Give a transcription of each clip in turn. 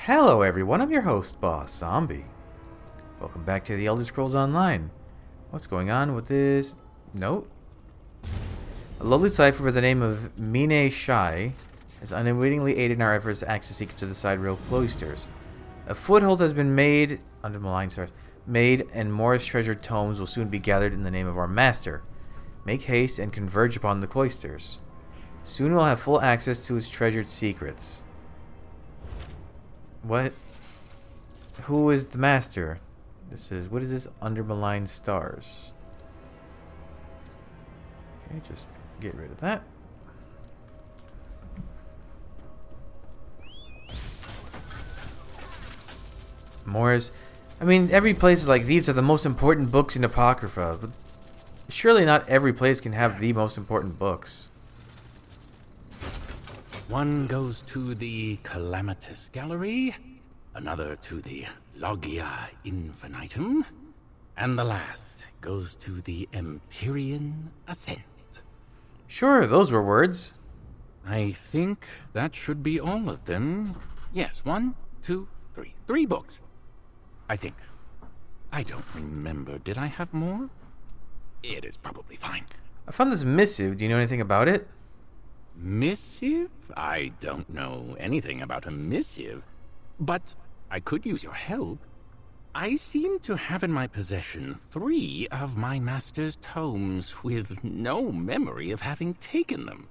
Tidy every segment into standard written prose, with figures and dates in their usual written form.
Hello everyone, I'm your host, Boss Zombie. Welcome back to the Elder Scrolls Online. What's going on with this note? A lowly cipher by the name of Mine Shai has unwittingly aided in our efforts to access secrets of the side rail cloisters. A foothold has been made under malign stars. Made, and more treasured tomes will soon be gathered in the name of our master. Make haste and converge upon the cloisters. Soon we'll have full access to its treasured secrets. What? Who is the master? What is this? Under malign stars. Okay, just get rid of that. Morris. I mean, every place is like, these are the most important books in Apocrypha, but surely not every place can have the most important books. One goes to the Calamitous Gallery, another to the Logia Infinitum, and the last goes to the Empyrean Ascent. Sure, those were words. I think that should be all of them. Yes, 1, 2, 3. 3 books. I think. I don't remember. Did I have more? It is probably fine. I found this missive. Do you know anything about it? Missive? I don't know anything about a missive, but I could use your help. I seem to have in my possession 3 of my master's tomes with no memory of having taken them.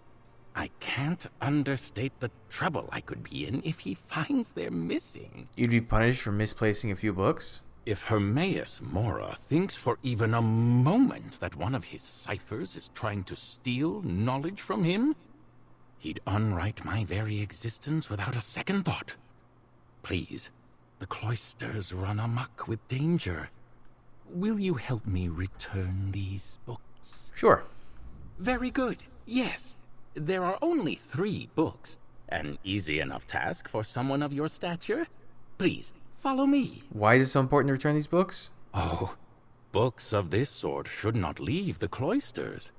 I can't understate the trouble I could be in if he finds they're missing. You'd be punished for misplacing a few books? If Hermaeus Mora thinks for even a moment that one of his ciphers is trying to steal knowledge from him, he'd unwrite my very existence without a second thought. Please, the cloisters run amok with danger. Will you help me return these books? Sure. Very good, yes. There are only 3 books. An easy enough task for someone of your stature. Please, follow me. Why is it so important to return these books? Oh, books of this sort should not leave the cloisters.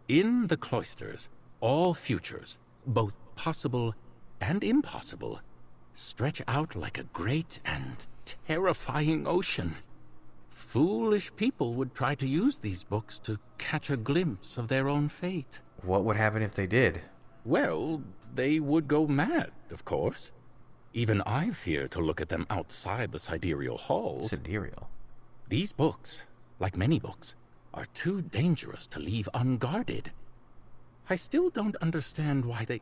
In the cloisters, all futures, both possible and impossible, stretch out like a great and terrifying ocean. Foolish people would try to use these books to catch a glimpse of their own fate. What would happen if they did? Well, they would go mad, of course. Even I fear to look at them outside the sidereal halls. Sidereal? These books, like many books, are too dangerous to leave unguarded. I still don't understand why they...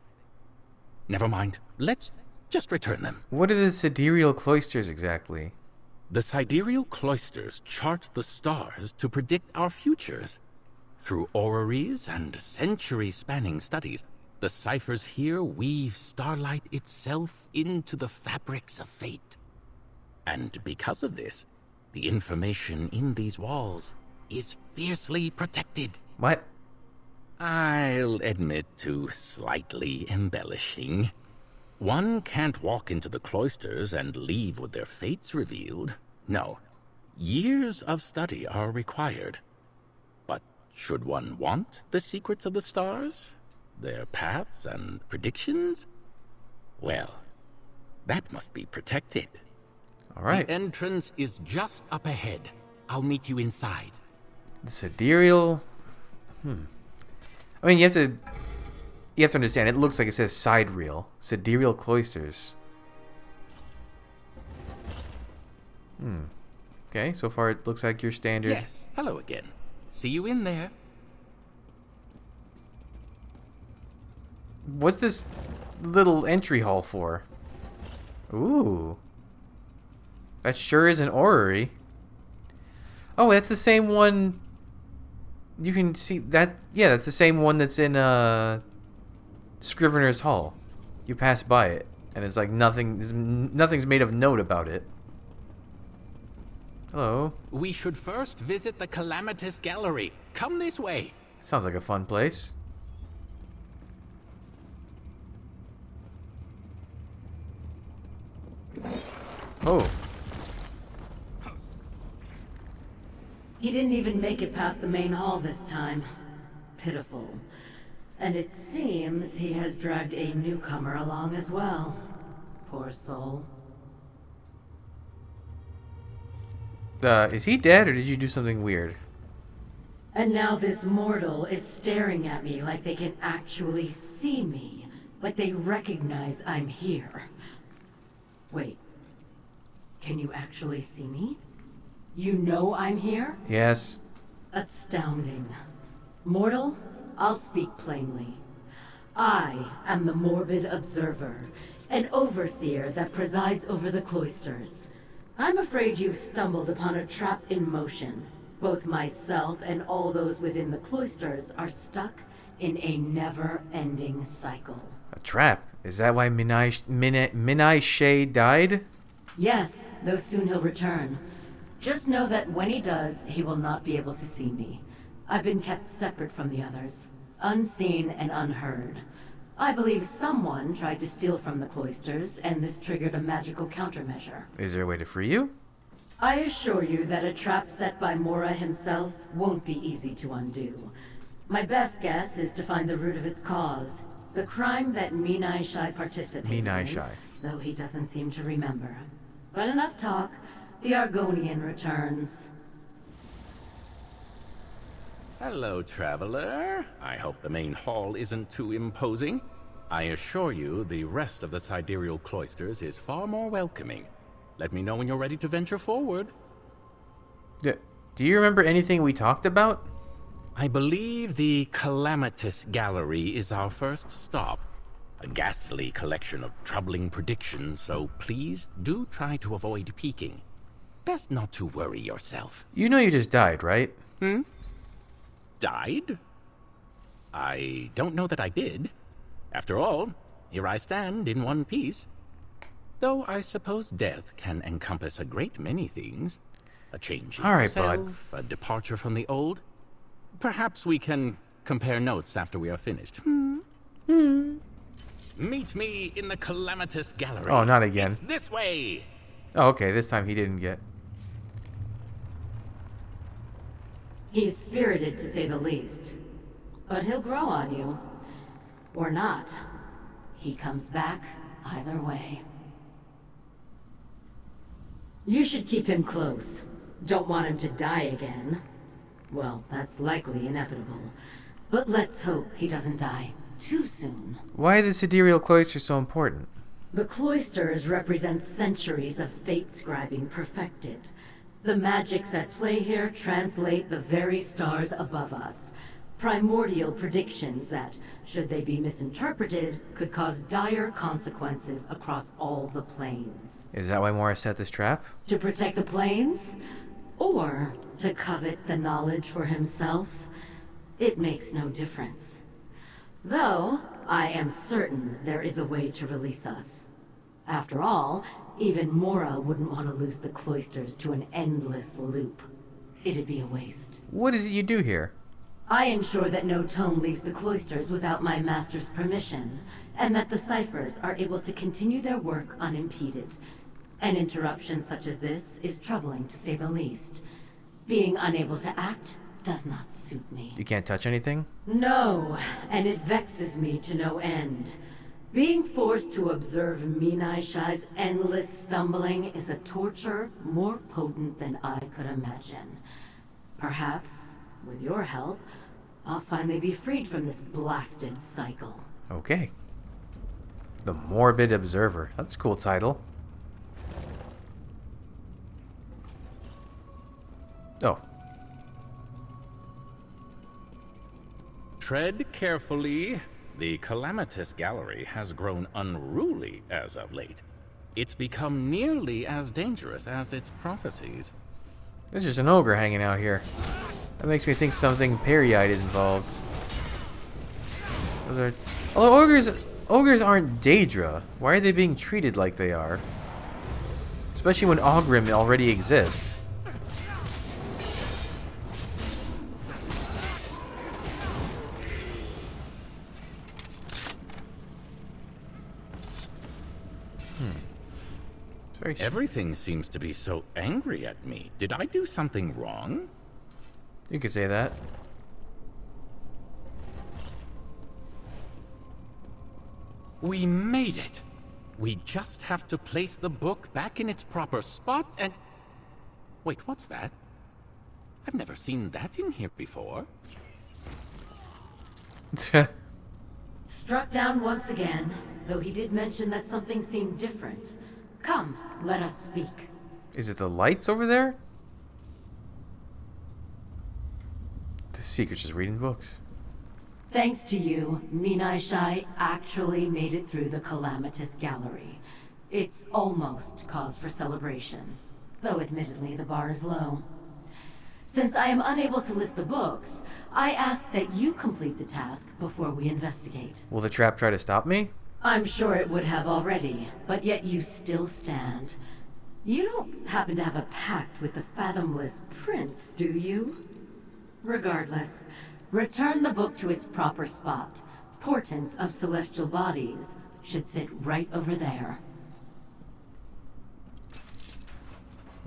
Never mind. Let's just return them. What are the sidereal cloisters exactly? The sidereal cloisters chart the stars to predict our futures. Through orreries and century-spanning studies, the ciphers here weave starlight itself into the fabrics of fate. And because of this, the information in these walls is fiercely protected. What? I'll admit to slightly embellishing. One can't walk into the cloisters and leave with their fates revealed. No, years of study are required. But should one want the secrets of the stars? Their paths and predictions? Well, that must be protected. All right. The entrance is just up ahead. I'll meet you inside. The sidereal... I mean, you have to understand, it looks like it says sidereal. Sidereal cloisters. Okay, so far it looks like your standard... Yes, hello again. See you in there. What's this little entry hall for? Ooh. That sure is an orrery. Oh, that's the same one... You can see that... Yeah, that's the same one that's in Scrivener's Hall. You pass by it, and it's like nothing's made of note about it. Hello. We should first visit the Calamitous Gallery. Come this way. Sounds like a fun place. Oh. He didn't even make it past the main hall this time. Pitiful. And it seems he has dragged a newcomer along as well. Poor soul. Is he dead or did you do something weird? And now this mortal is staring at me like they can actually see me. Like they recognize I'm here. Wait. Can you actually see me? You know I'm here? Yes. Astounding. Mortal, I'll speak plainly. I am the Morbid Observer, an overseer that presides over the cloisters. I'm afraid you've stumbled upon a trap in motion. Both myself and all those within the cloisters are stuck in a never-ending cycle. A trap? Is that why Minai Shay died? Yes, though soon he'll return. Just know that when he does, he will not be able to see me. I've been kept separate from the others, unseen and unheard. I believe someone tried to steal from the cloisters, and this triggered a magical countermeasure. Is there a way to free you? I assure you that a trap set by Mora himself won't be easy to undo. My best guess is to find the root of its cause. The crime that Minai Shai participated Minai in, Shai. though he doesn't seem to remember. But enough talk. The Argonian returns. Hello, traveler. I hope the main hall isn't too imposing. I assure you, the rest of the sidereal cloisters is far more welcoming. Let me know when you're ready to venture forward. Do you remember anything we talked about? I believe the Calamitous Gallery is our first stop. A ghastly collection of troubling predictions, so please do try to avoid peeking. Best not to worry yourself. You know you just died, right? Died? I don't know that I did. After all, here I stand in one piece. Though I suppose death can encompass a great many things. A change in All right, self, a departure from the old. Perhaps we can compare notes after we are finished. Meet me in the Calamitous Gallery. Oh, not again. It's this way! Oh, okay. This time he didn't get. He's spirited, to say the least. But he'll grow on you. Or not. He comes back either way. You should keep him close. Don't want him to die again. Well, that's likely inevitable. But let's hope he doesn't die too soon. Why are the sidereal cloisters so important? The cloisters represent centuries of fate scribing perfected. The magics at play here translate the very stars above us. Primordial predictions that, should they be misinterpreted, could cause dire consequences across all the planes. Is that why Mora set this trap? To protect the planes? Or to covet the knowledge for himself? It makes no difference. Though, I am certain there is a way to release us. After all, even Mora wouldn't want to lose the cloisters to an endless loop. It'd be a waste. What is it you do here? I ensure that no tome leaves the cloisters without my master's permission, and that the ciphers are able to continue their work unimpeded. An interruption such as this is troubling, to say the least. Being unable to act does not suit me. You can't touch anything? No, and it vexes me to no end. Being forced to observe Minai Shai's endless stumbling is a torture more potent than I could imagine. Perhaps, with your help, I'll finally be freed from this blasted cycle. Okay. The Morbid Observer. That's a cool title. Oh. Tread carefully. The Calamitous Gallery has grown unruly as of late. It's become nearly as dangerous as its prophecies. There's just an ogre hanging out here. That makes me think something Periite is involved. Those are... Although ogres aren't Daedra. Why are they being treated like they are? Especially when Ogrim already exists. Everything seems to be so angry at me. Did I do something wrong? You could say that. We made it. We just have to place the book back in its proper spot and... Wait, what's that? I've never seen that in here before. Struck down once again, though he did mention that something seemed different. Come, let us speak. Is it the lights over there? The secret's just reading books. Thanks to you, Minai Shai actually made it through the calamitous gallery. It's almost cause for celebration, though admittedly the bar is low. Since I am unable to lift the books, I ask that you complete the task before we investigate. Will the trap try to stop me? I'm sure it would have already, but yet you still stand. You don't happen to have a pact with the Fathomless Prince, do you? Regardless, return the book to its proper spot. Portents of celestial bodies should sit right over there.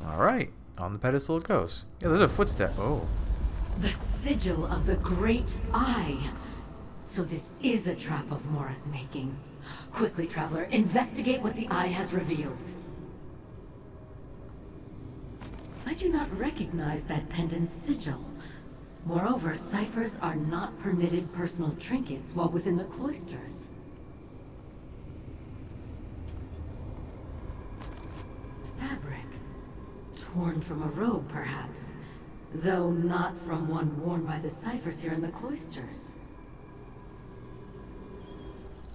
Alright, on the pedestal it goes. Yeah, there's a footstep. Oh. The sigil of the Great Eye. So this is a trap of Mora's making. Quickly, Traveler, investigate what the eye has revealed. I do not recognize that pendant sigil. Moreover, ciphers are not permitted personal trinkets while within the cloisters. Fabric. Torn from a robe, perhaps. Though not from one worn by the ciphers here in the cloisters.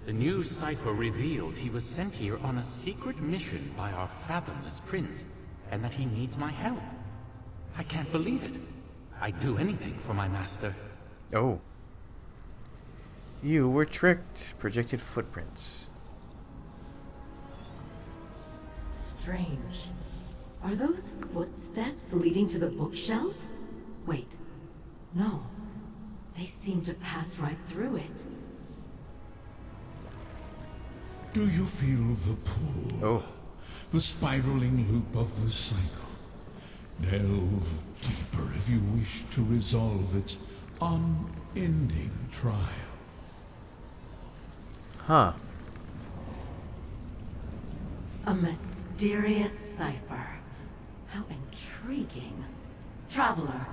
The new cipher revealed he was sent here on a secret mission by our Fathomless Prince, and that he needs my help. I can't believe it. I'd do anything for my master. Oh. You were tricked. Projected footprints. Strange. Are those footsteps leading to the bookshelf? Wait. No. They seem to pass right through it. Do you feel the pull? Oh. The spiraling loop of the cycle. Delve deeper if you wish to resolve its unending trial. Huh. A mysterious cipher. How intriguing. Traveler,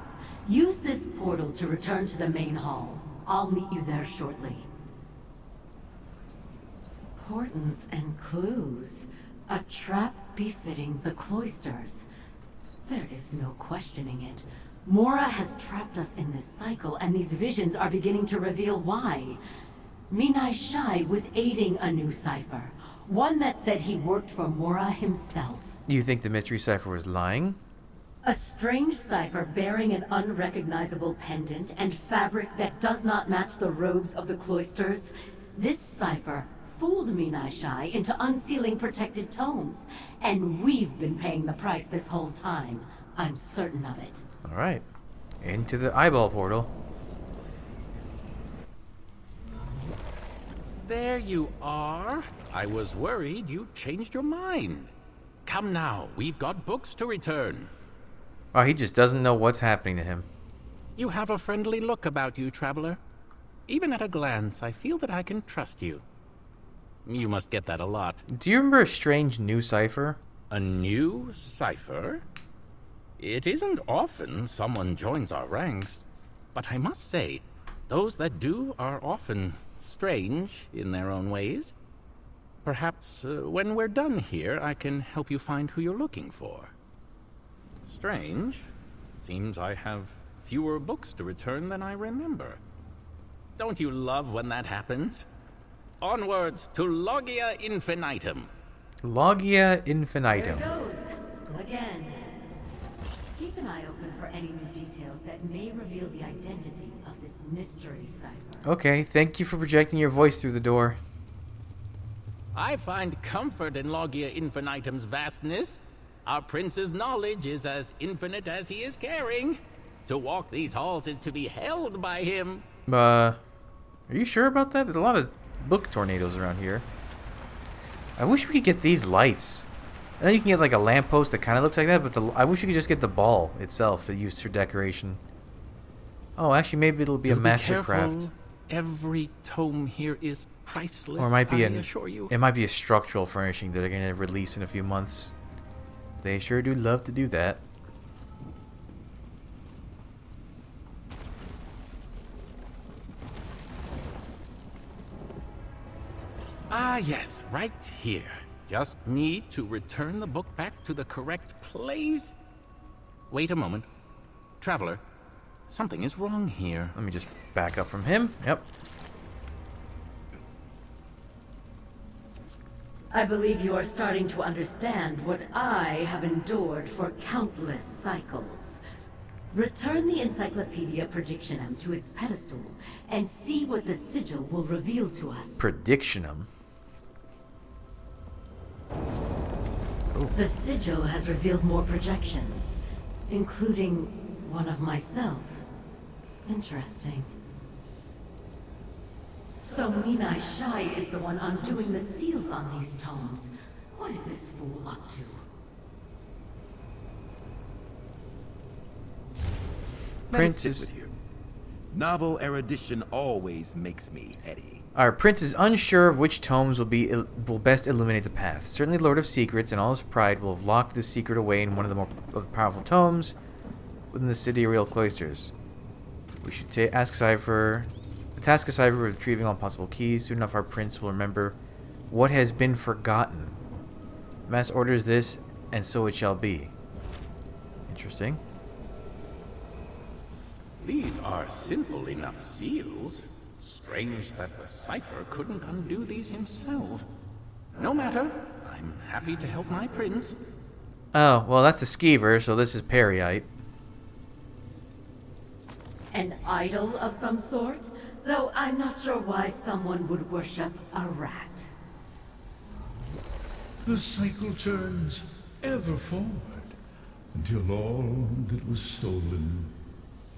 use this portal to return to the main hall. I'll meet you there shortly. Portents and clues. A trap befitting the cloisters. There is no questioning it. Mora has trapped us in this cycle, and these visions are beginning to reveal why. Minai Shai was aiding a new cipher. One that said he worked for Mora himself. You think the mystery cipher was lying? A strange cipher bearing an unrecognizable pendant and fabric that does not match the robes of the cloisters. This cipher fooled Minai Shai into unsealing protected tomes, and we've been paying the price this whole time. I'm certain of it. Alright. Into the eyeball portal. There you are. I was worried you changed your mind. Come now, we've got books to return. Oh, he just doesn't know what's happening to him. You have a friendly look about you, Traveler. Even at a glance, I feel that I can trust you. You must get that a lot. Do you remember a strange new cipher? A new cipher? It isn't often someone joins our ranks, but I must say, those that do are often strange in their own ways. Perhaps when we're done here, I can help you find who you're looking for. Strange. Seems I have fewer books to return than I remember. Don't you love when that happens? Onwards to Logia Infinitum. Logia There Infinitum. it goes. Again. Keep an eye open for any new details that may reveal the identity of this mystery cipher. Okay, thank you for projecting your voice through the door. I find comfort in Logia Infinitum's vastness. Our prince's knowledge is as infinite as he is caring. To walk these halls is to be held by him. Are you sure about that? There's a lot of book tornadoes around here. I wish we could get these lights. I know you can get like a lamppost that kind of looks like that, but I wish you could just get the ball itself to use for decoration. Oh, actually, maybe it'll be a master craft. Every tome here is priceless. Or it might be I assure you. it might be a structural furnishing that they're gonna release in a few months. They sure do love to do that. yes, right here. Just need to return the book back to the correct place. Wait a moment. Traveler, something is wrong here. Let me just back up from him. Yep. I believe you are starting to understand what I have endured for countless cycles. Return the Encyclopedia Predictionum to its pedestal and see what the sigil will reveal to us. Predictionum. The sigil has revealed more projections, including one of myself. Interesting. So Minai Shai is the one undoing the seals on these tomes. What is this fool up to? Prince Let it is... sit with you. Novel erudition always makes me heady. Our prince is unsure of which tomes will best illuminate the path. Certainly Lord of Secrets and all his pride will have locked this secret away in one of the more powerful tomes within the sidereal cloisters. We should task Cypher with retrieving all possible keys. Soon enough our prince will remember what has been forgotten. Mass orders this, and so it shall be. Interesting. These are simple enough seals. Strange that the Cypher couldn't undo these himself. No matter. I'm happy to help my prince. Oh, well that's a skeever, so this is Periite. An idol of some sort? Though I'm not sure why someone would worship a rat. The cycle turns ever forward until all that was stolen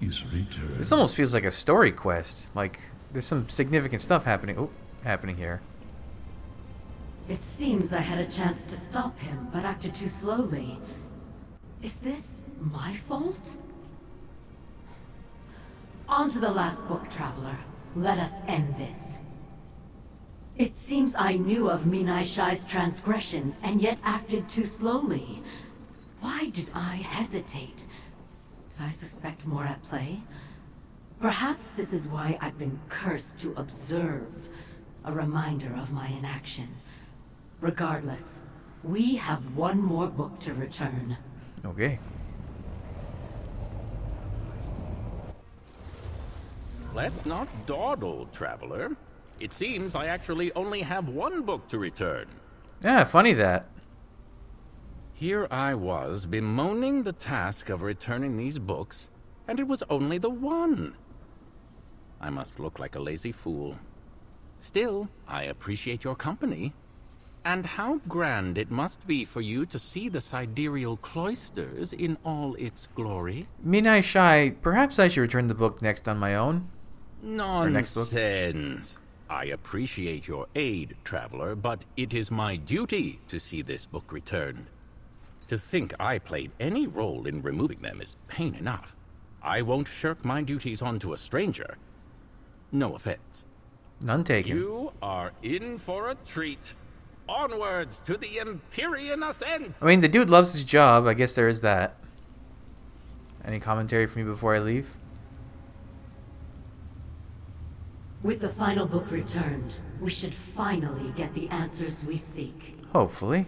is returned. This almost feels like a story quest. Like, there's some significant stuff happening here. It seems I had a chance to stop him, but acted too slowly. Is this my fault? On to the last book, Traveler. Let us end this. It seems I knew of Minai Shai's transgressions, and yet acted too slowly. Why did I hesitate? Did I suspect more at play? Perhaps this is why I've been cursed to observe. A reminder of my inaction. Regardless, we have one more book to return. Okay. Let's not dawdle, Traveler. It seems I actually only have one book to return. Yeah, funny that. Here I was, bemoaning the task of returning these books, and it was only the one. I must look like a lazy fool. Still, I appreciate your company. And how grand it must be for you to see the sidereal cloisters in all its glory. Minai Shai, perhaps I should return the book next on my own. Next book. Nonsense. I appreciate your aid, Traveler, but it is my duty to see this book returned. To think I played any role in removing them is pain enough. I won't shirk my duties onto a stranger. No offense. None taken. You are in for a treat. Onwards to the Empyrean ascent! I mean, the dude loves his job. I guess there is that. Any commentary from you before I leave? With the final book returned, we should finally get the answers we seek. Hopefully.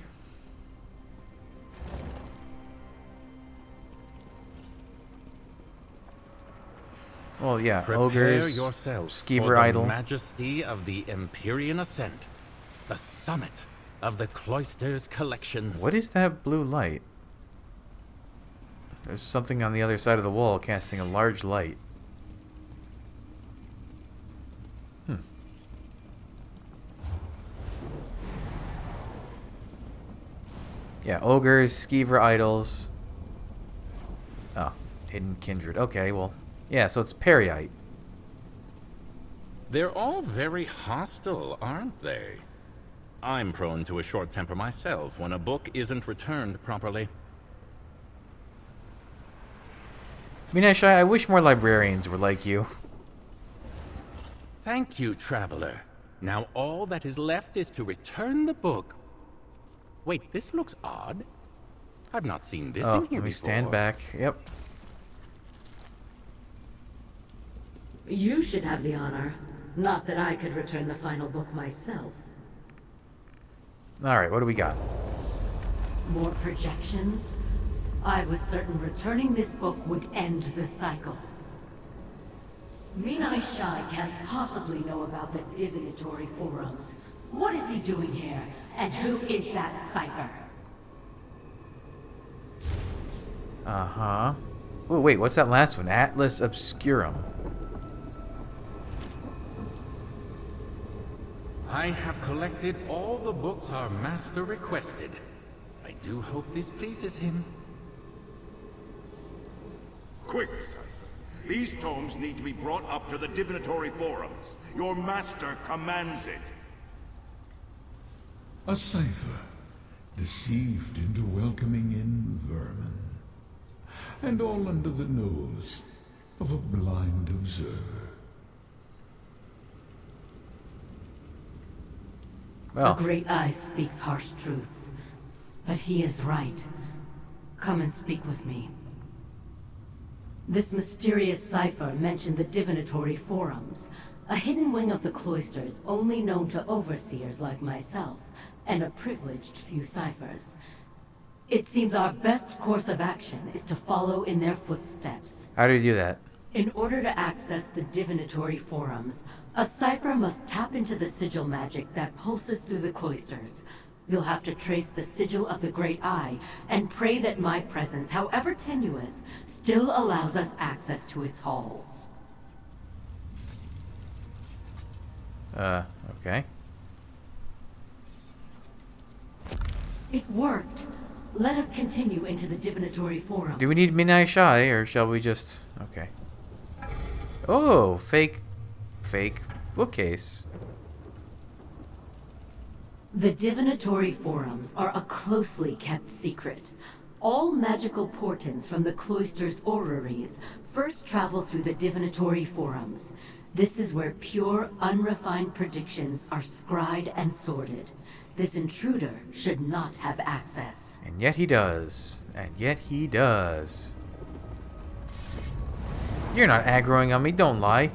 Well, yeah, Prepare ogres, yourself skeever for the idol. majesty of the Empyrean ascent, the summit of the cloister's collections. What is that blue light? There's something on the other side of the wall casting a large light. Yeah, ogres, skeever idols. Oh, hidden kindred. Okay, well, yeah, so it's Periite. They're all very hostile, aren't they? I'm prone to a short temper myself when a book isn't returned properly. Minai Shai, I wish more librarians were like you. Thank you, Traveler. Now all that is left is to return the book. Wait, this looks odd. I've not seen this Oh, in here let me before. stand back. Yep. You should have the honor. Not that I could return the final book myself. Alright, what do we got? More projections? I was certain returning this book would end the cycle. Minai Shai can't possibly know about the divinatory forums. What is he doing here? And who is that cipher? Uh-huh. Oh, wait, what's that last one? Atlas Obscurum. I have collected all the books our master requested. I do hope this pleases him. Quick, Cipher. These tomes need to be brought up to the divinatory forums. Your master commands it. A cipher, deceived into welcoming in vermin. And all under the nose of a blind observer. Well, The Great Eye speaks harsh truths. But he is right. Come and speak with me. This mysterious cipher mentioned the divinatory forums, a hidden wing of the cloisters only known to overseers like myself, and a privileged few ciphers. It seems our best course of action is to follow in their footsteps. how do you do that? In order to access the divinatory forums, a cipher must tap into the sigil magic that pulses through the cloisters. You'll have to trace the sigil of the Great Eye and pray that my presence, however tenuous, still allows us access to its halls. Okay. It worked. Let us continue into the divinatory forum. Do we need Minai Shai, or shall we just... Okay. Oh, fake bookcase. The divinatory forums are a closely kept secret. All magical portents from the cloister's orreries first travel through the divinatory forums. This is where pure, unrefined predictions are scried and sorted. This intruder should not have access. And yet he does. And yet he does. You're not aggroing on me, don't lie.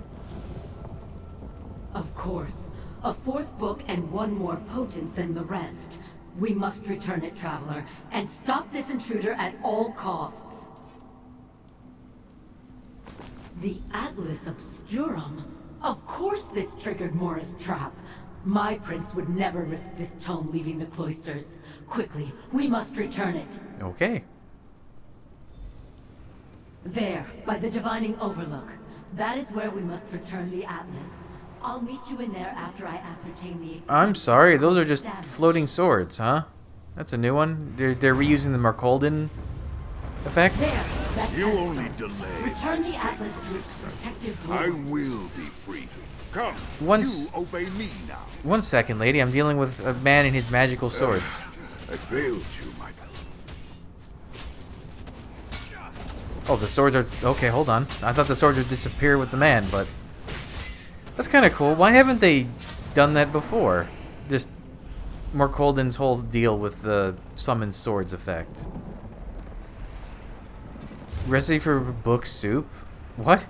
Of course. A fourth book and one more potent than the rest. We must return it, Traveler, and stop this intruder at all costs. The Atlas Obscurum? Of course this triggered Mora's trap. My prince would never risk this tome leaving the cloisters. Quickly, we must return it. Okay. There, by the Divining Overlook. That is where we must return the Atlas. I'll meet you in there after I ascertain the extent I'm sorry, those are just damage. floating swords, huh? That's a new one? They're reusing the Markolden effect? There, that You pedestal. only delay. Return the Atlas to its protective I rule. will be free. Come, Once- you obey me now. 1 second, lady. I'm dealing with a man and his magical swords. I failed you, my Oh, the swords are... Okay, hold on. I thought the swords would disappear with the man, but... That's kind of cool. Why haven't they done that before? Just Markolden's whole deal with the summon swords effect. Recipe for book soup? What?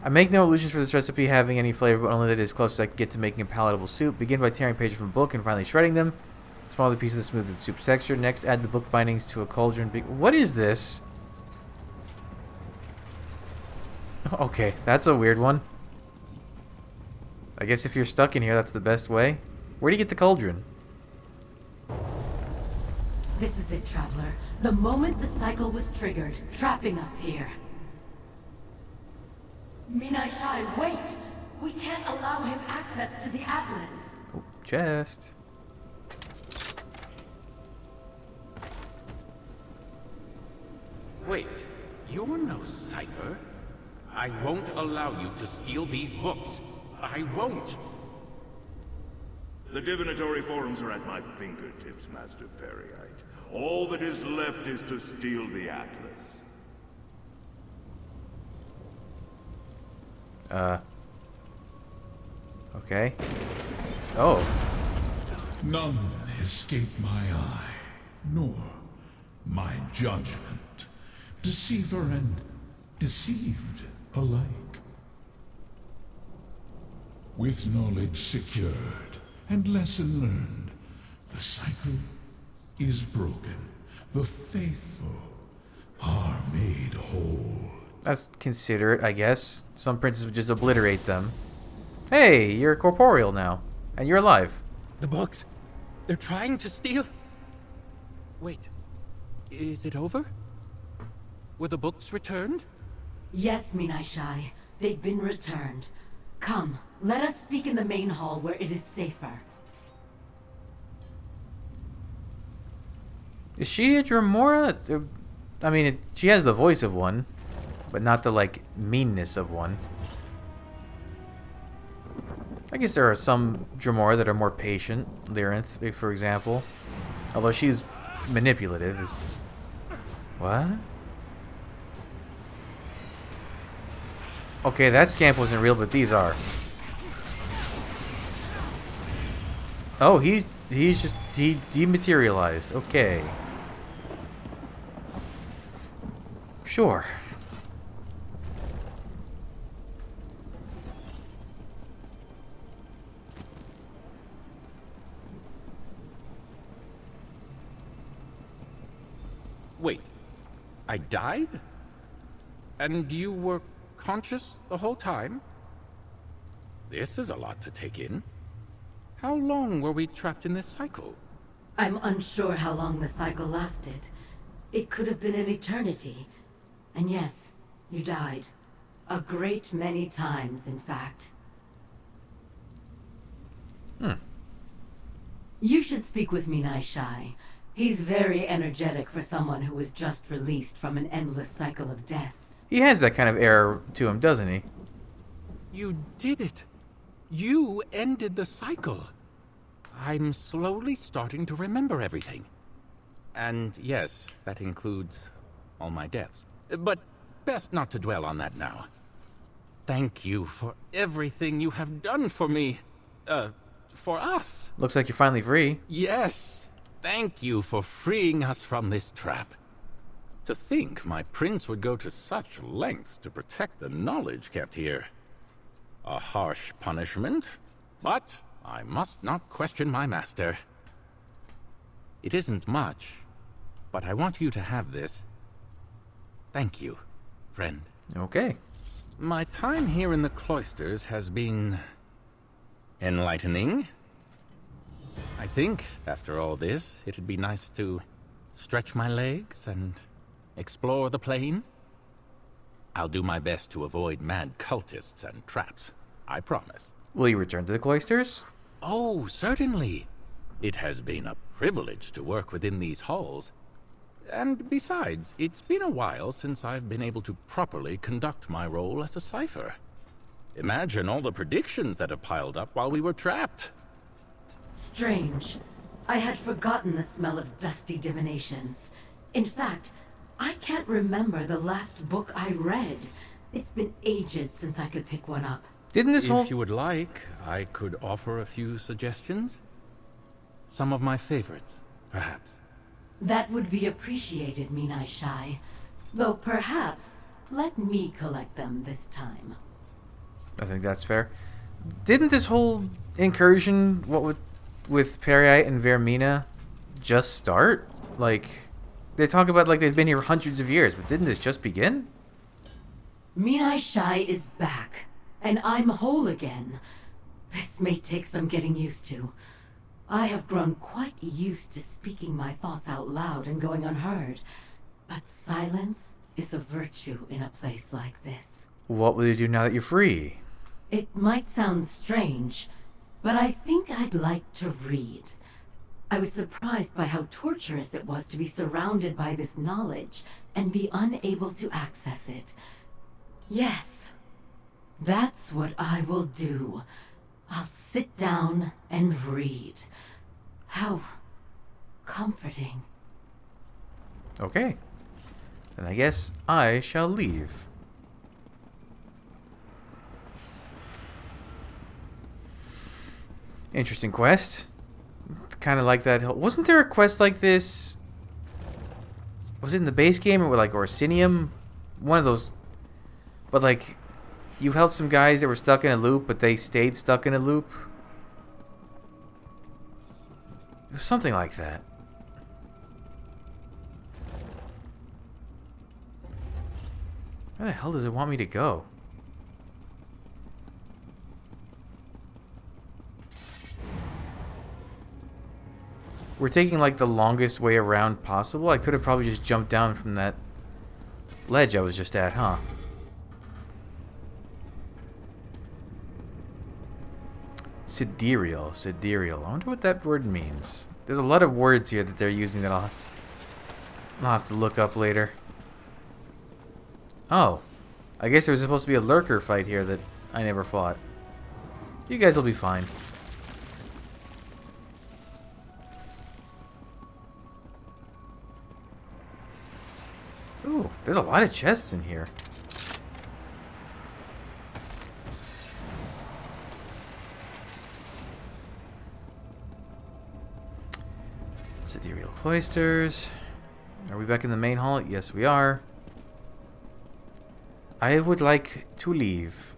I make no illusions for this recipe having any flavor, but only that it is close as I can get to making a palatable soup. Begin by tearing pages from a book and finally shredding them. Small the pieces to smooth the soup's texture. Next, add the book bindings to a cauldron. What is this? Okay, that's a weird one. I guess if you're stuck in here, that's the best way. Where do you get the cauldron? This is it, Traveler. The moment the cycle was triggered, trapping us here. Minai Shai, wait! We can't allow him access to the Atlas. Oh, chest. Wait, you're no cipher. I won't allow you to steal these books. I won't. The divinatory forums are at my fingertips, Master Periite. All that is left is to steal the Atlas. Okay. Oh. None escape my eye, nor my judgment. Deceiver and deceived alike. With knowledge secured and lesson learned, The cycle is broken. The faithful are made whole. That's considerate, I guess. Some princes would just obliterate them. Hey, you're corporeal now. And you're alive. The books! They're trying to steal... Wait. Is it over? Were the books returned? Yes, Minai Shai. They've been returned. Come, let us speak in the main hall where it is safer. Is she a Dremora? I mean, she has the voice of one, but not the, like, meanness of one. I guess there are some Dremora that are more patient. Lyrinth, for example. Although she's manipulative. What? Okay, that scamp wasn't real, but these are. Oh, he dematerialized. Okay. Sure. Wait. I died? And you were conscious the whole time? This is a lot to take in. How long were we trapped in this cycle? I'm unsure how long the cycle lasted. It could have been an eternity. And yes, you died. A great many times, in fact. You should speak with Minai Shai. He's very energetic for someone who was just released from an endless cycle of deaths. He has that kind of air to him, doesn't he? You did it! You ended the cycle! I'm slowly starting to remember everything. And yes, that includes all my deaths. But best not to dwell on that now. Thank you for everything you have done for me. For us. Looks like you're finally free. Yes. Thank you for freeing us from this trap. To think my prince would go to such lengths to protect the knowledge kept here. A harsh punishment, but I must not question my master. It isn't much, but I want you to have this. Thank you, friend. Okay. My time here in the cloisters has been enlightening. I think, after all this, it'd be nice to stretch my legs and explore the plane. I'll do my best to avoid mad cultists and traps, I promise. Will you return to the cloisters? Oh, certainly. It has been a privilege to work within these halls. And besides, it's been a while since I've been able to properly conduct my role as a cipher. Imagine all the predictions that have piled up while we were trapped. Strange. I had forgotten the smell of dusty divinations. In fact, I can't remember the last book I read. It's been ages since I could pick one up. Didn't this whole... If you would like, I could offer a few suggestions. Some of my favorites, perhaps. That would be appreciated, Minai Shai. Though perhaps, let me collect them this time. I think that's fair. Didn't this whole incursion, with Periite and Vermina, just start? Like, they talk about like they've been here hundreds of years, but didn't this just begin? Minai Shai is back, and I'm whole again. This may take some getting used to. I have grown quite used to speaking my thoughts out loud and going unheard. But silence is a virtue in a place like this. What will you do now that you're free? It might sound strange, but I think I'd like to read. I was surprised by how torturous it was to be surrounded by this knowledge and be unable to access it. Yes, that's what I will do. I'll sit down and read. How comforting. Okay. Then I guess I shall leave. Interesting quest. Kind of like that. Wasn't there a quest like this? Was it in the base game or like Orsinium? One of those. But like, you helped some guys that were stuck in a loop, but they stayed stuck in a loop. It was something like that. Where the hell does it want me to go? We're taking like the longest way around possible. I could have probably just jumped down from that ledge I was just at, huh? Sidereal. Sidereal. I wonder what that word means. There's a lot of words here that they're using that I'll have to look up later. Oh. I guess there was supposed to be a lurker fight here that I never fought. You guys will be fine. Ooh, there's a lot of chests in here. Sidereal cloisters. Are we back in the main hall? Yes, we are. I would like to leave.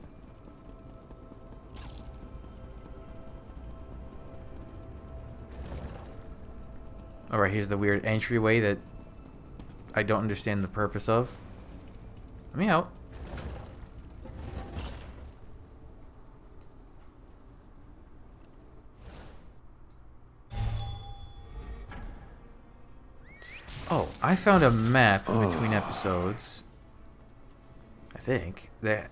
Alright, here's the weird entryway that I don't understand the purpose of. Let me out. Oh, I found a map in between episodes. I think that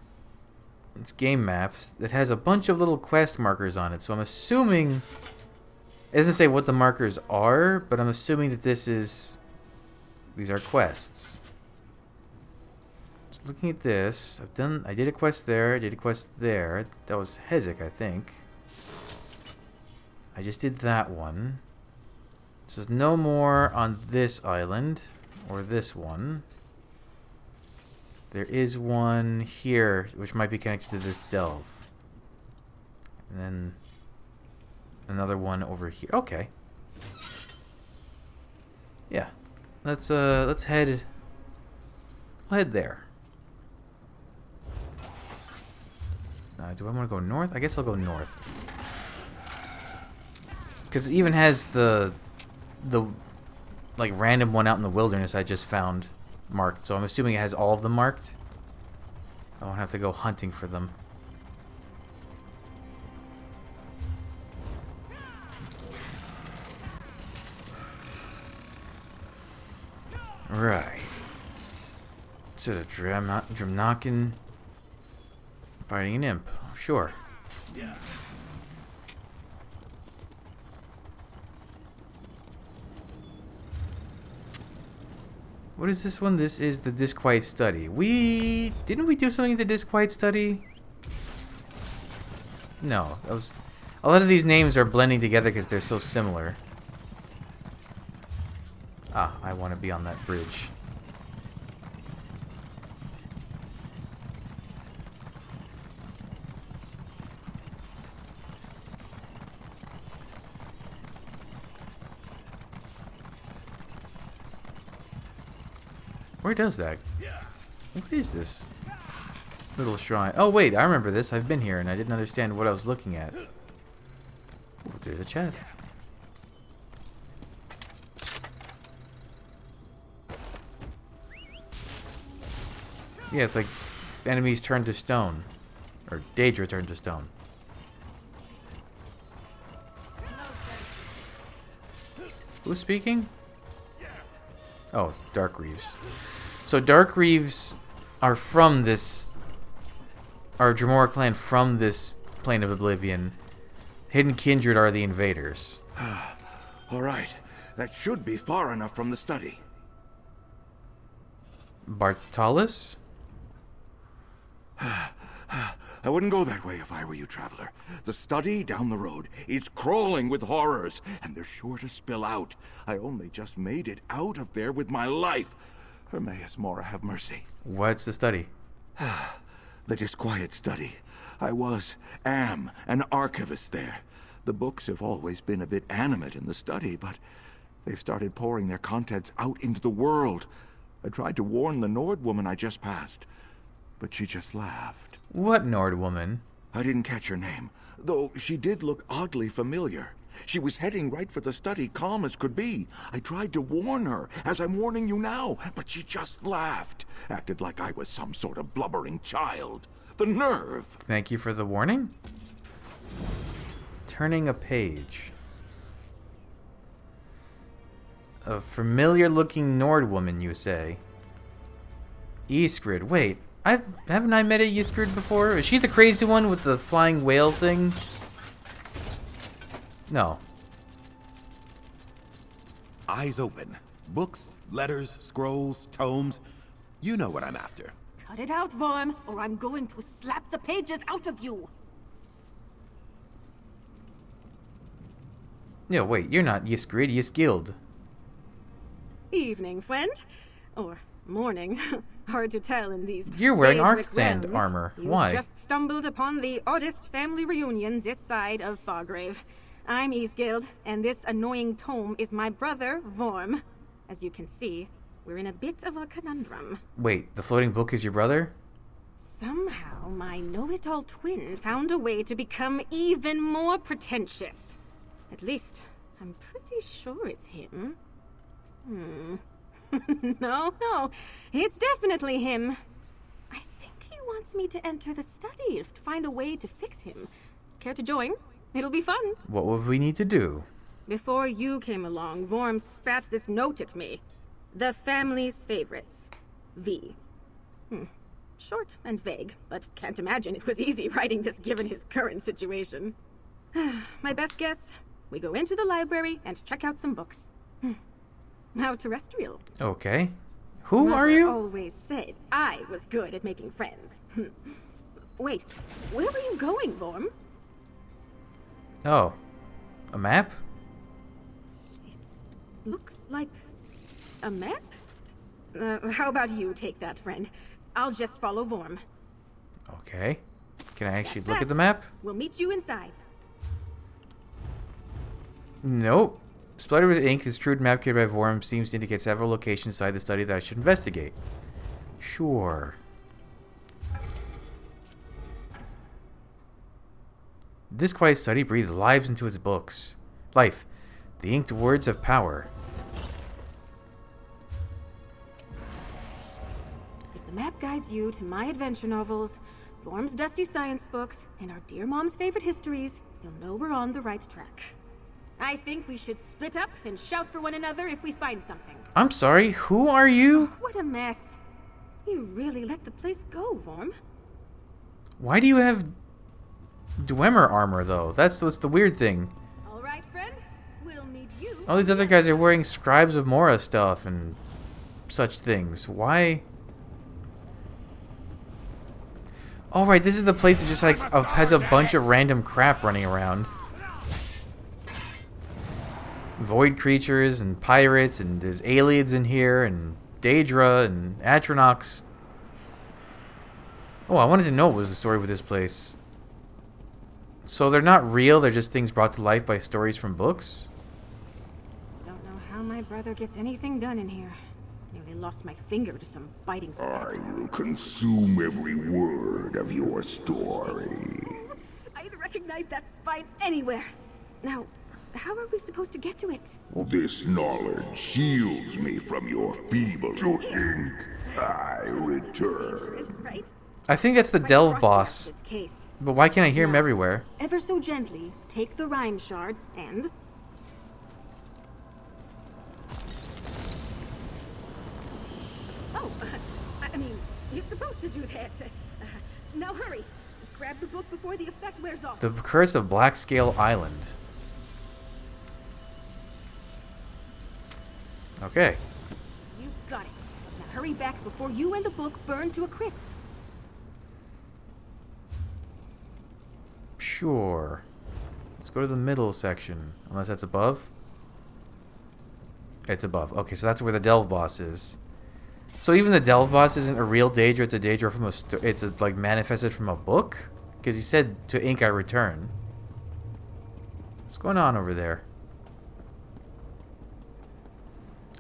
it's game maps that has a bunch of little quest markers on it. So I'm assuming it doesn't say what the markers are, but I'm assuming that these are quests. Just looking at this, I did a quest there, I did a quest there. That was Hezek, I think. I just did that one. So there's no more on this island or this one. There is one here which might be connected to this delve. And then another one over here. Okay. Yeah. Let's head there. Do I want to go north? I guess I'll go north. Cuz it even has the like random one out in the wilderness I just found marked. So I'm assuming it has all of them marked. I won't have to go hunting for them. Right. To the Dramnakin fighting an imp. Sure. Yeah. What is this one? This is the Disquiet Study. Didn't we do something in the Disquiet Study? No, that was a lot of these names are blending together because they're so similar. Ah, I want to be on that bridge. Where does that? What is this little shrine? Oh wait, I remember this. I've been here and I didn't understand what I was looking at. Ooh, there's a chest. Yeah, it's like enemies turn to stone. Or Daedra turned to stone. Who's speaking? Oh, Dark Reeves. So Dark Reeves are from this... Are Dremora clan from this plane of oblivion. Hidden Kindred are the invaders. Alright, that should be far enough from the study. Bartalis? I wouldn't go that way if I were you, traveler. The study down the road is crawling with horrors, and they're sure to spill out. I only just made it out of there with my life. Hermaeus Mora have mercy. What's the study? The Disquiet Study. I am an archivist there. The books have always been a bit animate in the study, but they've started pouring their contents out into the world. I tried to warn the Nord woman I just passed, but she just laughed. What Nord woman? I didn't catch her name, though she did look oddly familiar. She was heading right for the study, calm as could be. I tried to warn her, as I'm warning you now, but she just laughed. Acted like I was some sort of blubbering child. The nerve! Thank you for the warning. Turning a page. A familiar-looking Nord woman, you say? Iskrid. Wait, haven't I met a Iskrid before? Is she the crazy one with the flying whale thing? No. Eyes open. Books, letters, scrolls, tomes. You know what I'm after. Cut it out, Worm, or I'm going to slap the pages out of you. No, wait, you're not Iskrid, Iskild. Evening, friend. Or morning. Hard to tell in these You're wearing Daedric Arcstand realms. armor. You've Why? just stumbled upon the oddest family reunions this side of Fargrave. I'm Eastgild, and this annoying tome is my brother, Vorm. As you can see, we're in a bit of a conundrum. Wait, the floating book is your brother? Somehow, my know-it-all twin found a way to become even more pretentious. At least, I'm pretty sure it's him. No, it's definitely him. I think he wants me to enter the study to find a way to fix him. Care to join? It'll be fun. What would we need to do? Before you came along, Vorm spat this note at me. The family's favorites. V. Short and vague, but can't imagine it was easy writing this given his current situation. My best guess, we go into the library and check out some books. How terrestrial. Okay. Who Mother are you? always said I was good at making friends. Wait, where were you going, Vorm? Oh. A map? It looks like a map? How about you take that, friend? I'll just follow Vorm. Okay. Can I actually That's look that. at the map? We'll meet you inside. Nope. Splattered with ink, this crude map created by Vorm seems to indicate several locations inside the study that I should investigate. Sure. This quiet study breathes lives into its books. Life. The inked words of power. If the map guides you to my adventure novels, Vorm's dusty science books, and our dear mom's favorite histories, you'll know we're on the right track. I think we should split up and shout for one another if we find something. I'm sorry, who are you? What a mess. You really let the place go, Vorm. Why do you have Dwemer armor, though? That's what's the weird thing. All right, friend. We'll meet you. All these other guys are wearing Scribes of Mora stuff and such things. Why? Oh, right, this is the place that just like has a bunch of random crap running around. Void creatures and pirates, and there's aliens in here, and Daedra and Atronox. Oh, I wanted to know what was the story with this place. So they're not real, they're just things brought to life by stories from books? Don't know how my brother gets anything done in here. Nearly lost my finger to some biting I serpent. will consume every word of your story. I'd recognize that spine anywhere. Now, how are we supposed to get to it? This knowledge shields me from your feeble. To ink, I return. Is right? I think that's the Right Delve across boss. its case. But why can't I hear him Now, everywhere? Ever so gently, take the rhyme shard and... Oh, I mean, it's supposed to do that. Now hurry. Grab the book before the effect wears off. The Curse of Blackscale Island. Okay. You got it. Now hurry back before you and the book burn to a crisp. Sure. Let's go to the middle section. Unless that's above? It's above. Okay, so that's where the Delve boss is. So even the Delve boss isn't a real Daedra, it's a Daedra from it's like manifested from a book? Because he said, to ink I return. What's going on over there?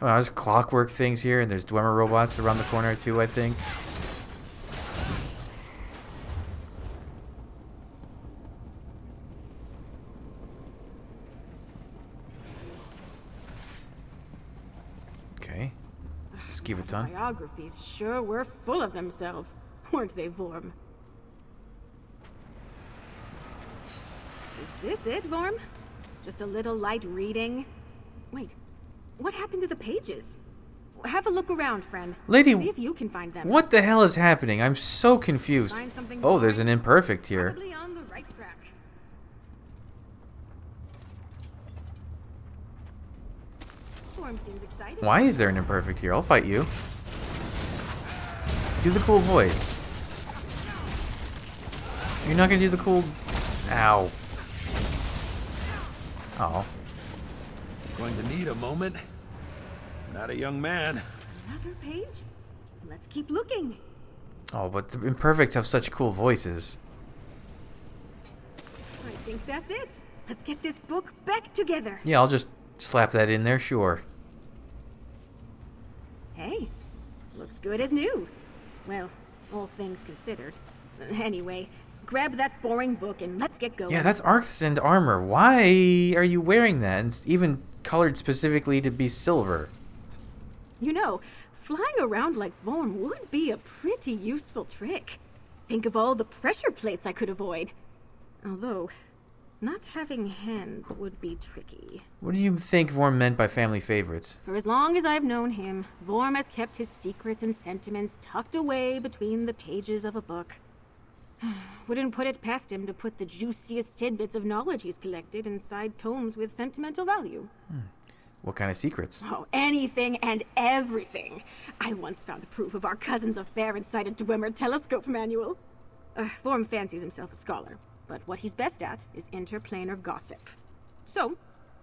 Oh, there's clockwork things here, and there's Dwemer robots around the corner too, I think. Skeeve a ton. Biographies sure were full of themselves, weren't they, Vorm? Is this it, Vorm? Just a little light reading? Wait, what happened to the pages? Have a look around, friend. Lady, see if you can find them. What the hell is happening? I'm so confused. Find something Oh, there's an boring? imperfect here. Probably on the right track. Vorm seems excited. Why is there an imperfect here? I'll fight you. Do the cool voice. You're not gonna do the cool... Ow. Oh. Going to need a moment. Not a young man. Another page? Let's keep looking. Oh, but the imperfects have such cool voices. I think that's it. Let's get this book back together. Yeah, I'll just slap that in there, sure. Hey, looks good as new. Well, all things considered. Anyway, grab that boring book and let's get going. Yeah, that's Arcthind armor. Why are you wearing that? And it's even colored specifically to be silver. You know, flying around like Vorm would be a pretty useful trick. Think of all the pressure plates I could avoid. Although, not having hands would be tricky. What do you think Vorm meant by family favorites? For as long as I've known him, Vorm has kept his secrets and sentiments tucked away between the pages of a book. Wouldn't put it past him to put the juiciest tidbits of knowledge he's collected inside tomes with sentimental value. What kind of secrets? Oh, anything and everything. I once found proof of our cousin's affair inside a Dwemer telescope manual. Vorm fancies himself a scholar, but what he's best at is interplanar gossip. So,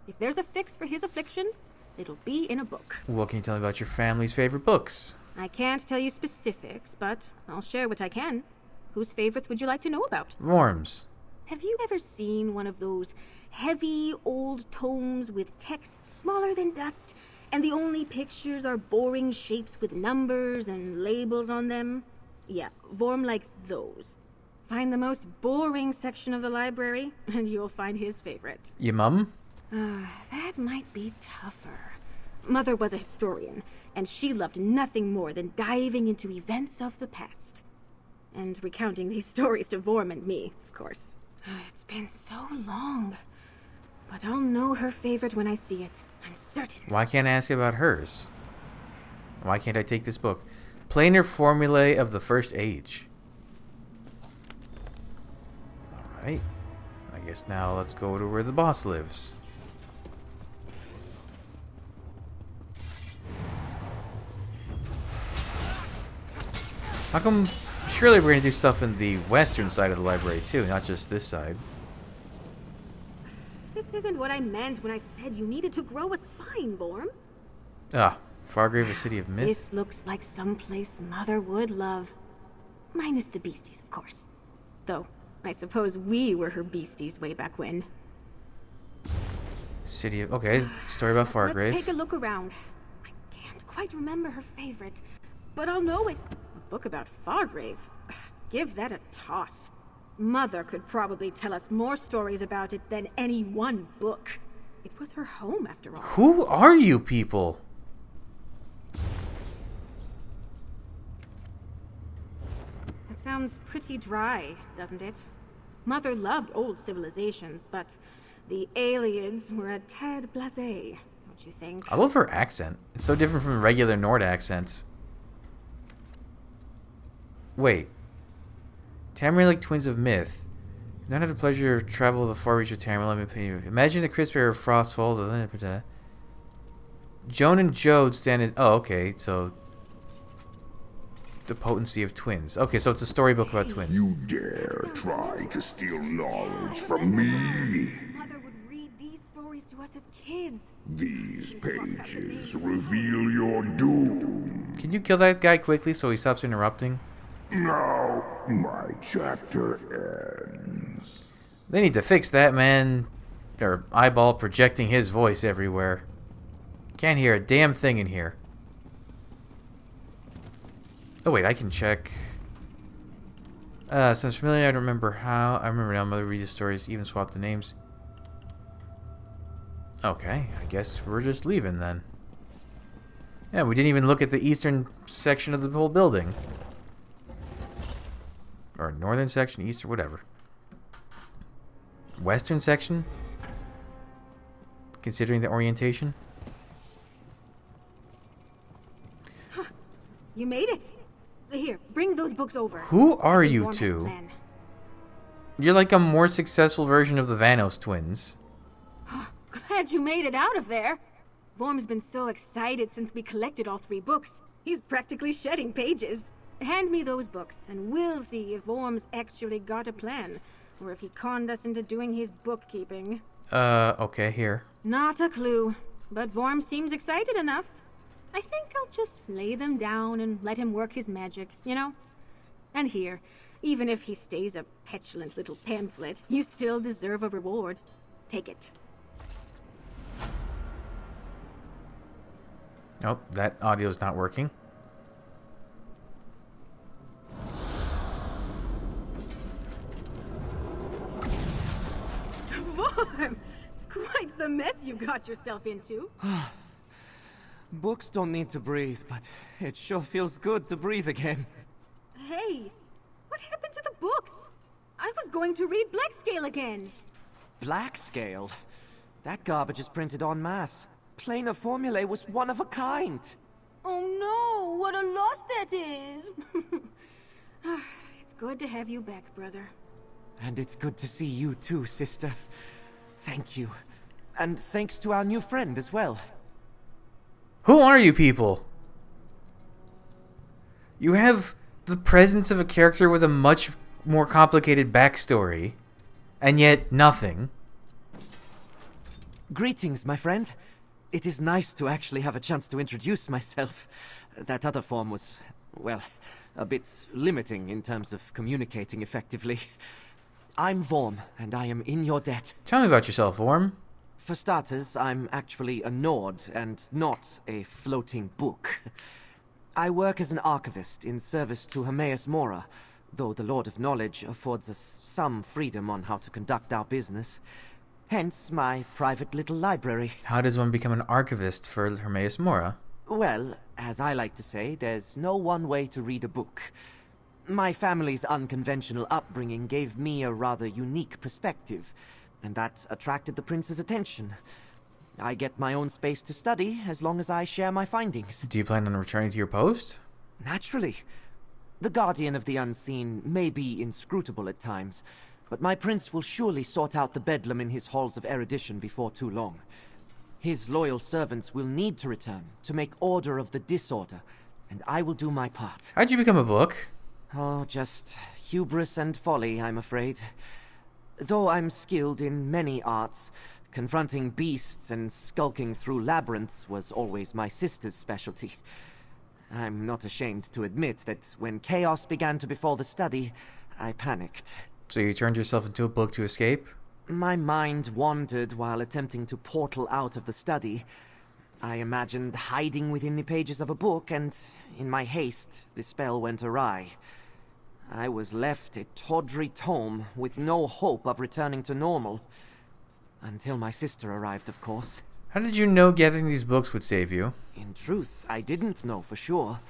if there's a fix for his affliction, it'll be in a book. What can you tell me about your family's favorite books? I can't tell you specifics, but I'll share what I can. Whose favorites would you like to know about? Vorm's. Have you ever seen one of those heavy old tomes with text smaller than dust, and the only pictures are boring shapes with numbers and labels on them? Yeah, Vorm likes those. Find the most boring section of the library, and you'll find his favorite. Your mum? That might be tougher. Mother was a historian, and she loved nothing more than diving into events of the past. And recounting these stories to Vorm and me, of course. It's been so long. But I'll know her favorite when I see it. I'm certain. Why can't I ask about hers? Why can't I take this book? Planar Formulae of the First Age. Alright. I guess now let's go to where the boss lives. How come... Surely we're going to do stuff in the western side of the library too, not just this side. This isn't what I meant when I said you needed to grow a spine, Vorm. Ah, Fargrave, a city of myth. This looks like someplace Mother would love. Minus the beasties, of course. Though, I suppose we were her beasties way back when. City of... Okay, story about Fargrave. Let's take a look around. I can't quite remember her favorite, but I'll know it. A book about Fargrave? Give that a toss. Mother could probably tell us more stories about it than any one book. It was her home, after all. Who are you people? That sounds pretty dry, doesn't it? Mother loved old civilizations, but the aliens were a tad blasé, don't you think? I love her accent. It's so different from regular Nord accents. Wait. Tamrielic Twins of Myth. None had the pleasure of travel to the far reach of Tamriel. Let me pay you. Imagine the crisp air of Frostfall. Joan and Jode stand as... Oh, okay. So... The potency of twins. Okay, so it's a storybook about twins. You dare try to steal knowledge from me? Mother would read these stories to us as kids. These pages reveal your doom. Can you kill that guy quickly so he stops interrupting? Now, my chapter ends. They need to fix that, man. Or eyeball projecting his voice everywhere. Can't hear a damn thing in here. Oh wait, I can check. Sounds familiar. I don't remember how. I remember now. Mother reads the stories, even swapped the names. Okay, I guess we're just leaving then. Yeah, we didn't even look at the eastern section of the whole building. Or northern section, eastern, whatever. Western section? Considering the orientation? You made it. Here, bring those books over. Who are I think you Worm has a two? plan. You're like a more successful version of the Vanos twins. Glad you made it out of there. Vorm's been so excited since we collected all 3 books. He's practically shedding pages. Hand me those books, and we'll see if Vorm's actually got a plan, or if he conned us into doing his bookkeeping. Okay, here. Not a clue, but Vorm seems excited enough. I think I'll just lay them down and let him work his magic, you know? And here, even if he stays a petulant little pamphlet, you still deserve a reward. Take it. Nope, that audio's not working. Vorm! Quite the mess you got yourself into. Books don't need to breathe, but it sure feels good to breathe again. Hey, what happened to the books? I was going to read Blackscale again. Black scale? That garbage is printed en masse. Planar formulae was one of a kind. Oh no, what a loss that is. It's good to have you back, brother. And it's good to see you too, sister. Thank you. And thanks to our new friend as well. Who are you people? You have the presence of a character with a much more complicated backstory, and yet nothing. Greetings, my friend. It is nice to actually have a chance to introduce myself. That other form was, well, a bit limiting in terms of communicating effectively. I'm Vorm, and I am in your debt. Tell me about yourself, Worm. For starters, I'm actually a Nord, and not a floating book. I work as an archivist in service to Hermaeus Mora, though the Lord of Knowledge affords us some freedom on how to conduct our business. Hence, my private little library. How does one become an archivist for Hermaeus Mora? Well, as I like to say, there's no one way to read a book. My family's unconventional upbringing gave me a rather unique perspective, and that attracted the prince's attention. I get my own space to study as long as I share my findings. Do you plan on returning to your post? Naturally. The Guardian of the Unseen may be inscrutable at times, but my prince will surely sort out the bedlam in his halls of erudition before too long. His loyal servants will need to return to make order of the disorder, and I will do my part. How'd you become a book? Oh, just hubris and folly, I'm afraid. Though I'm skilled in many arts, confronting beasts and skulking through labyrinths was always my sister's specialty. I'm not ashamed to admit that when chaos began to befall the study, I panicked. So you turned yourself into a book to escape? My mind wandered while attempting to portal out of the study. I imagined hiding within the pages of a book, and in my haste, the spell went awry. I was left a tawdry tome with no hope of returning to normal. Until my sister arrived, of course. How did you know gathering these books would save you? In truth, I didn't know for sure.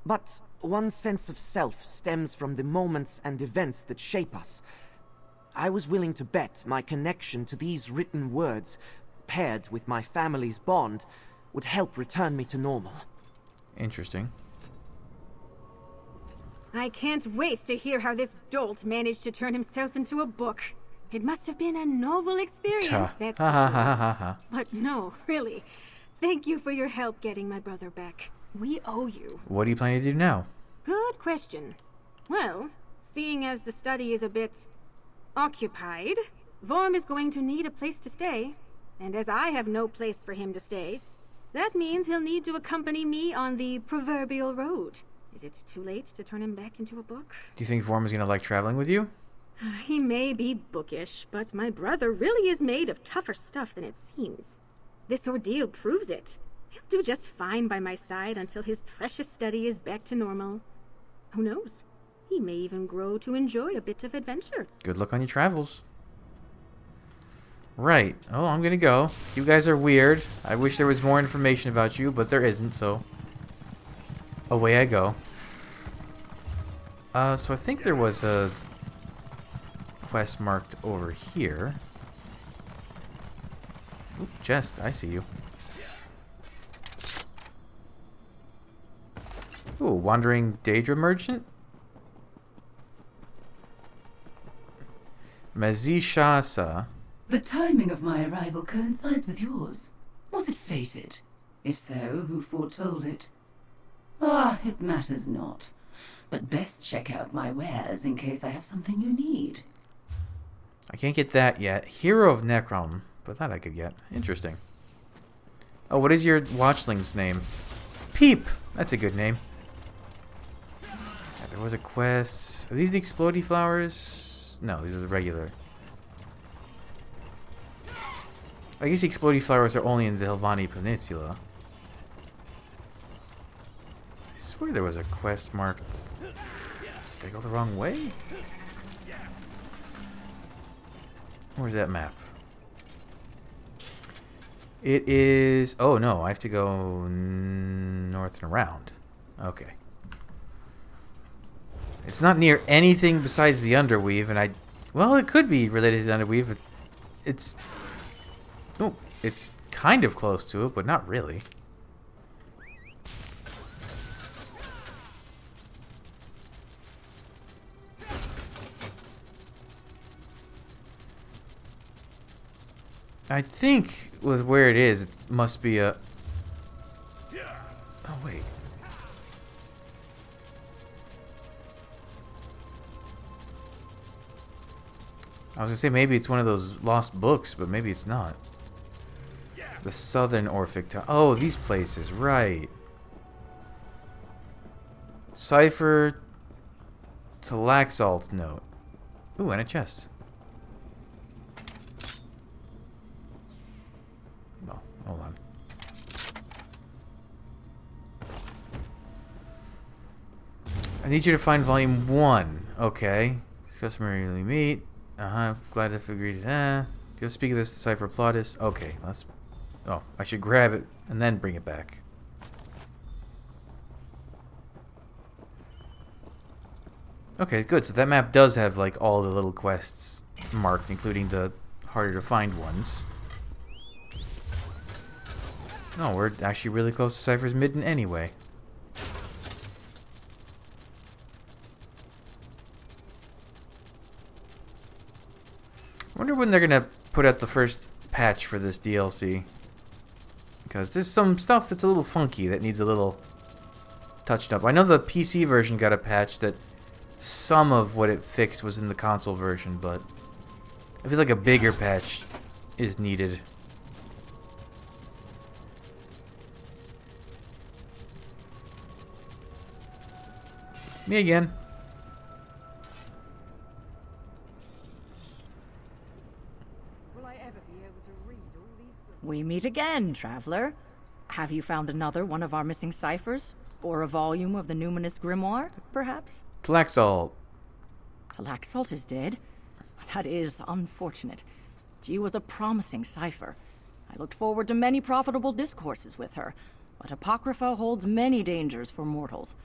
But one's sense of self stems from the moments and events that shape us. I was willing to bet my connection to these written words, paired with my family's bond, would help return me to normal. Interesting. I can't wait to hear how this dolt managed to turn himself into a book. It must have been a novel experience, that's for sure. But no, really. Thank you for your help getting my brother back. We owe you. What do you plan to do now? Good question. Well, seeing as the study is a bit occupied, Vorm is going to need a place to stay. And as I have no place for him to stay, that means he'll need to accompany me on the proverbial road. Is it too late to turn him back into a book? Do you think Vorm is going to like traveling with you? He may be bookish, but my brother really is made of tougher stuff than it seems. This ordeal proves it. He'll do just fine by my side until his precious study is back to normal. Who knows? He may even grow to enjoy a bit of adventure. Good luck on your travels. Right. Oh, I'm gonna go. You guys are weird. I wish there was more information about you, but there isn't, so... away I go. So I think there was a quest marked over here. Oop, chest. I see you. Ooh, wandering Daedra merchant? Mazishasa. The timing of my arrival coincides with yours. Was it fated? If so, who foretold it? Ah, it matters not. But best check out my wares in case I have something you need. I can't get that yet. Hero of Necrom. But that I could get. Interesting. Oh, what is your watchling's name? Peep! That's a good name. Yeah, there was a quest. Are these the explodey flowers? No, these are the regular. I guess the explodey flowers are only in the Helvani Peninsula. I swear there was a quest marked... Did I go the wrong way? Where's that map? It is... Oh, no. I have to go north and around. Okay. It's not near anything besides the Underweave, and I... Well, it could be related to the Underweave. But it's... Oh, it's kind of close to it, but not really. I think with where it is, it must be a... Oh, wait. I was gonna say maybe it's one of those lost books, but maybe it's not. The Southern Orphic Town. Oh, these places, right. Cipher to Laxalt note. Ooh, and a chest. Oh, hold on. I need you to find volume 1. Okay. Customarily meet. Glad to agree to... Just speak of this Cipher Plautus. Okay, let's... Oh, I should grab it and then bring it back. Okay, good. So that map does have, like, all the little quests marked, including the harder to find ones. No, we're actually really close to Cypher's Midden anyway. I wonder when they're gonna put out the first patch for this DLC. Because there's some stuff that's a little funky that needs a little touched up. I know the PC version got a patch that some of what it fixed was in the console version, but I feel like a bigger patch is needed. Me again. We meet again, traveler. Have you found another one of our missing ciphers? Or a volume of the Numinous Grimoire, perhaps? Tlaxalt. Tlaxalt is dead? That is unfortunate. She was a promising cipher. I looked forward to many profitable discourses with her, but Apocrypha holds many dangers for mortals.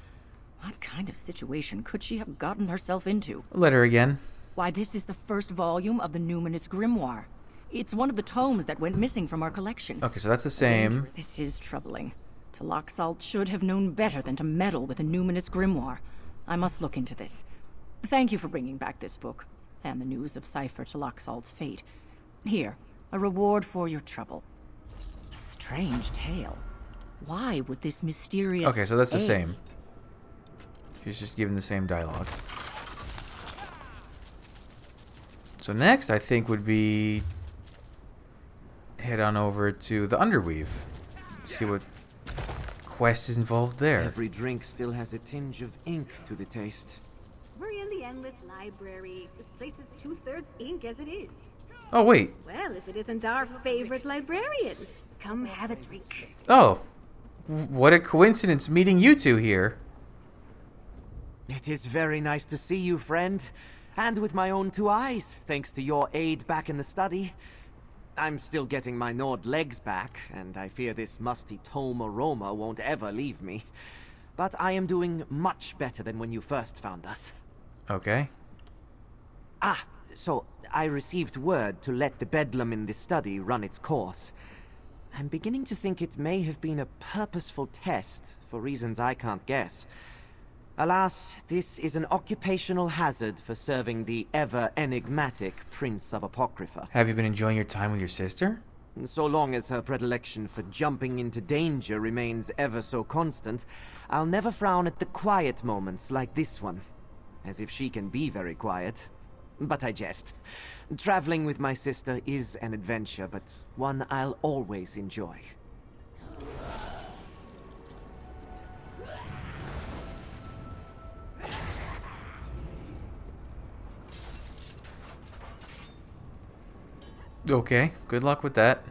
What kind of situation could she have gotten herself into? Let her again. Why, this is the first volume of the Numinous Grimoire. It's one of the tomes that went missing from our collection. Okay, so that's the same. This is troubling. Tlaxalt should have known better than to meddle with a Numinous Grimoire. I must look into this. Thank you for bringing back this book, and the news of Cipher Tlaxalt's fate. Here, a reward for your trouble. A strange tale. Why would this mysterious... Okay, so that's the egg... same. She's just given the same dialogue. So next, I think, would be... head on over to the Underweave. See what quest is involved there. Every drink still has a tinge of ink to the taste. We're in the Endless Library. This place is 2/3 ink as it is. Oh, wait. Well, if it isn't our favorite librarian. Come have a drink. Oh. What a coincidence meeting you two here. It is very nice to see you, friend. And with my own 2 eyes, thanks to your aid back in the study. I'm still getting my gnawed legs back, and I fear this musty tome aroma won't ever leave me. But I am doing much better than when you first found us. Okay. Ah, so I received word to let the bedlam in this study run its course. I'm beginning to think it may have been a purposeful test, for reasons I can't guess. Alas, this is an occupational hazard for serving the ever-enigmatic Prince of Apocrypha. Have you been enjoying your time with your sister? So long as her predilection for jumping into danger remains ever so constant, I'll never frown at the quiet moments like this one. As if she can be very quiet. But I jest. Traveling with my sister is an adventure, but one I'll always enjoy. Okay, good luck with that.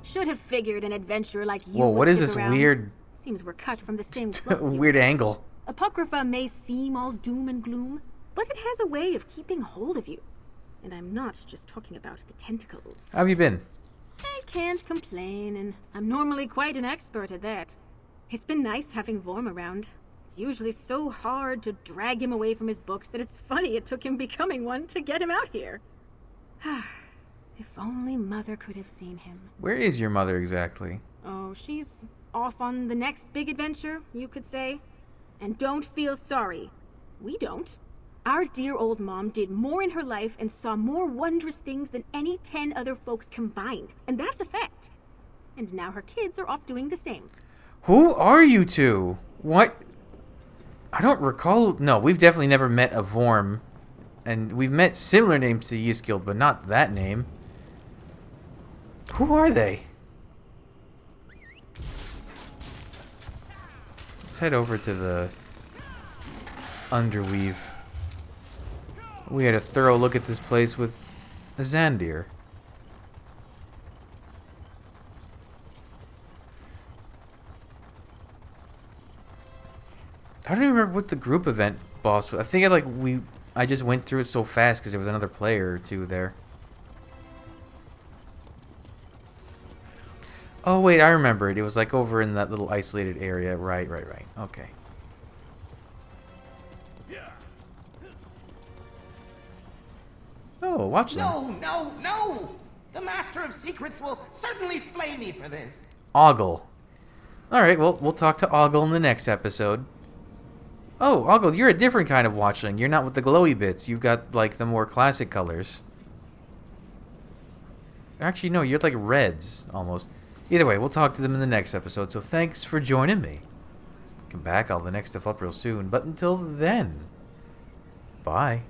Should have figured an adventurer like you Whoa, would what is stick this around. weird Seems we're cut from the same cloth here. weird angle? Apocrypha may seem all doom and gloom, but it has a way of keeping hold of you. And I'm not just talking about the tentacles. How have you been? I can't complain, and I'm normally quite an expert at that. It's been nice having Vorm around. It's usually so hard to drag him away from his books that it's funny it took him becoming one to get him out here. If only Mother could have seen him. Where is your mother exactly? Oh, she's off on the next big adventure, you could say. And don't feel sorry. We don't. Our dear old mom did more in her life and saw more wondrous things than any 10 other folks combined. And that's a fact. And now her kids are off doing the same. Who are you two? What? I don't recall. No, we've definitely never met a Vorm. And we've met similar names to Yiskild, but not that name. Who are they? Let's head over to the Underweave. We had a thorough look at this place with a Xandir. I don't even remember what the group event boss was. I think I just went through it so fast because there was another player or two there. Oh wait, I remember it. It was like over in that little isolated area. Right. Okay. Oh, watch them. No! The Master of Secrets will certainly flame me for this. Ogle. Alright, well, we'll talk to Ogle in the next episode. Oh, Ogle, you're a different kind of watchling. You're not with the glowy bits. You've got, like, the more classic colors. Actually, no, you're like reds, almost. Either way, we'll talk to them in the next episode, so thanks for joining me. Come back, I'll have the next stuff up real soon, but until then, bye.